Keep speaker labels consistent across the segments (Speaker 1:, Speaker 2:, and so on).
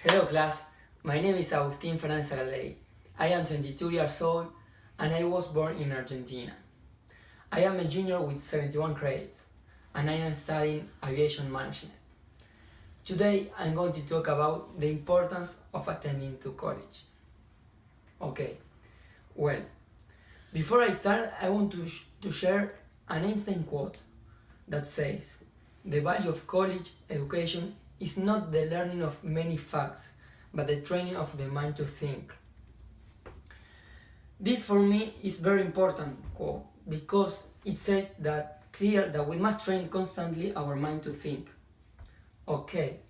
Speaker 1: Hello class, my name is Agustin Fernandez Agaley. I am 22 years old and I was born in Argentina. I am a junior with 71 credits and I am studying aviation management. Today I'm going to talk about the importance of attending to college. Okay, well, before I start I want to share an Einstein quote that says, "The value of college education is not the learning of many facts, but the training of the mind to think." This for me is very important quote because it says that clear that we must train constantly our mind to think. Okay,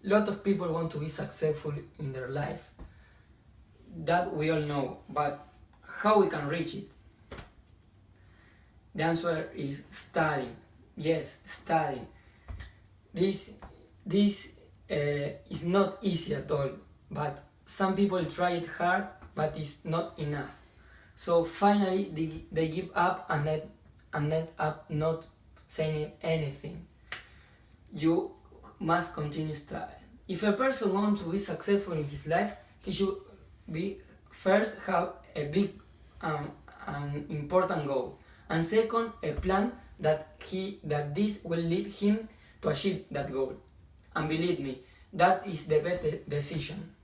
Speaker 1: lot of people want to be successful in their life. That we all know, but how we can reach it? The answer is studying. Yes, studying. This is not easy at all, but some people try it hard, but it's not enough. So finally they give up and end up not saying anything. You must continue studying. If a person wants to be successful in his life, he should be first have a big important goal, and second a plan that this will lead him to achieve that goal. And believe me, that is the best decision.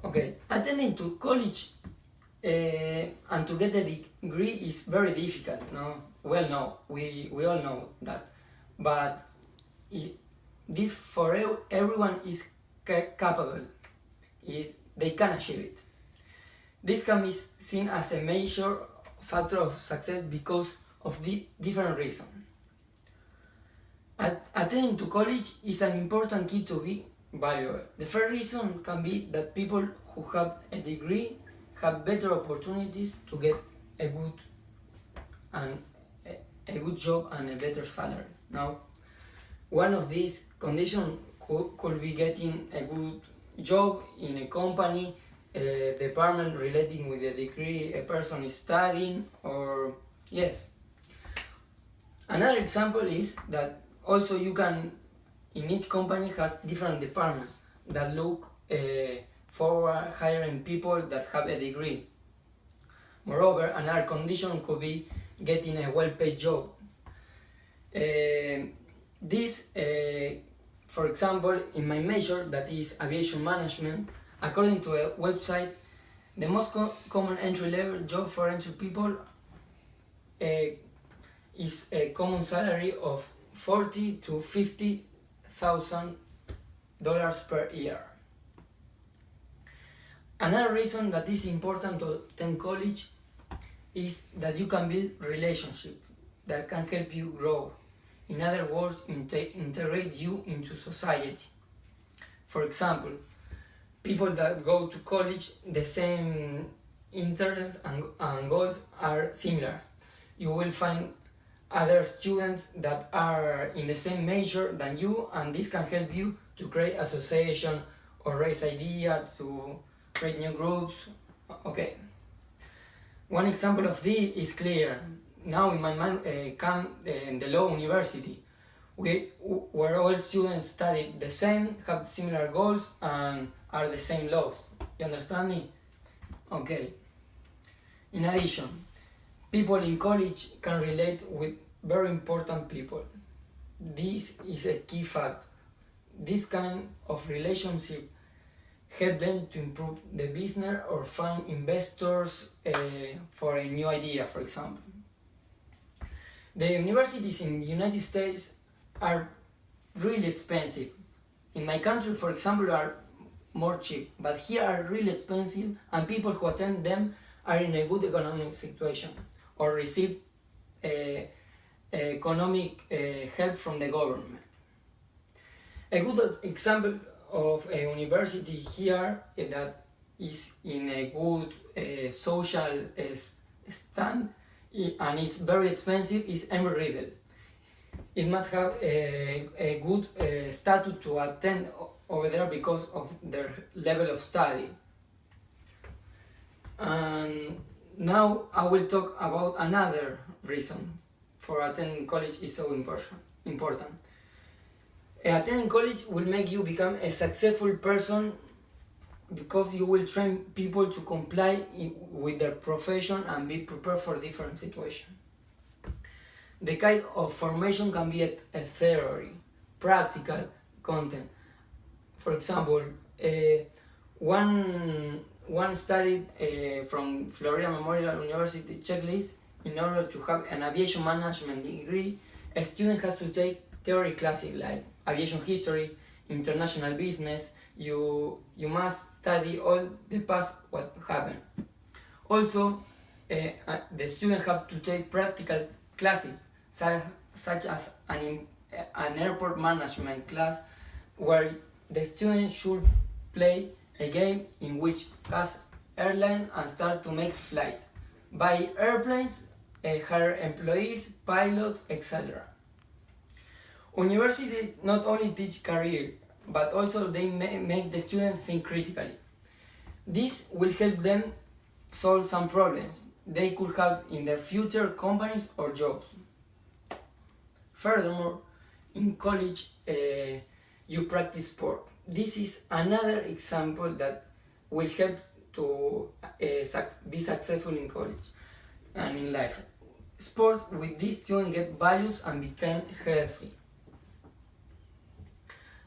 Speaker 1: Okay, attending to college and to get a degree is very difficult. No, well, no, we all know that, but this for everyone is capable. They can achieve it. This can be seen as a major factor of success because of the different reasons. Attending to college is an important key to be valuable. The first reason can be that people who have a degree have better opportunities to get a good job and a better salary. Now, one of these conditions could be getting a good job in a company, a department relating with the degree a person is studying, or yes. Another example is that also you can, in each company has different departments that look forward hiring people that have a degree. Moreover, another condition could be getting a well-paid job. For example, in my major, that is aviation management, according to a website, the most common entry-level job for entry people is a common salary of $40,000 to $50,000 per year. Another reason that is important to attend college is that you can build relationships that can help you grow. In other words, integrate you into society. For example, people that go to college, the same interests and goals are similar. You will find other students that are in the same major than you, and this can help you to create association or raise ideas to create new groups. Okay. One example of this is clear. Now in my camp in the law university, where all students study the same, have similar goals, and are the same laws. You understand me? Okay. In addition, people in college can relate with very important people. This is a key fact. This kind of relationship help them to improve the business or find investors for a new idea, for example. The universities in the United States are really expensive. In my country, for example, are more cheap, but here are really expensive, and people who attend them are in a good economic situation or receive economic help from the government. A good example of a university here that is in a good social stand and it's very expensive is Embry-Riddle. It must have a good status to attend over there because of their level of study. And now I will talk about another reason for attending college is so important. Attending college will make you become a successful person because you will train people to comply with their profession and be prepared for different situations. The kind of formation can be a theory, practical content. For example, one study from Florida Memorial University checklist, in order to have an aviation management degree, a student has to take theory classes like aviation history, international business. You must study all the past what happened. Also, the student have to take practical classes such as an airport management class, where the student should play a game in which has airline and start to make flights, buy airplanes, hire employees, pilots, etc. Universities not only teach career, but also they make the student think critically. This will help them solve some problems they could have in their future companies or jobs. Furthermore, in college, you practice sport. This is another example that will help to be successful in college and in life. Sport with this student get values and become healthy.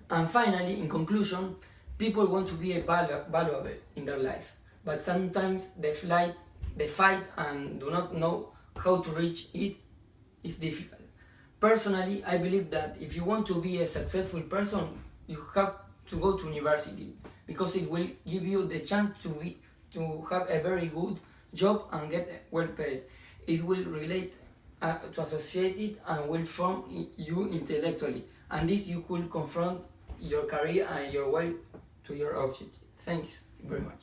Speaker 1: And finally, in conclusion, people want to be valuable in their life, but sometimes they fight and do not know how to reach it is difficult. Personally, I believe that if you want to be a successful person, you have to go to university, because it will give you the chance to have a very good job and get well paid. It will relate to associate it and will form you intellectually, and this you could confront your career and your way to your objective. Thanks very much.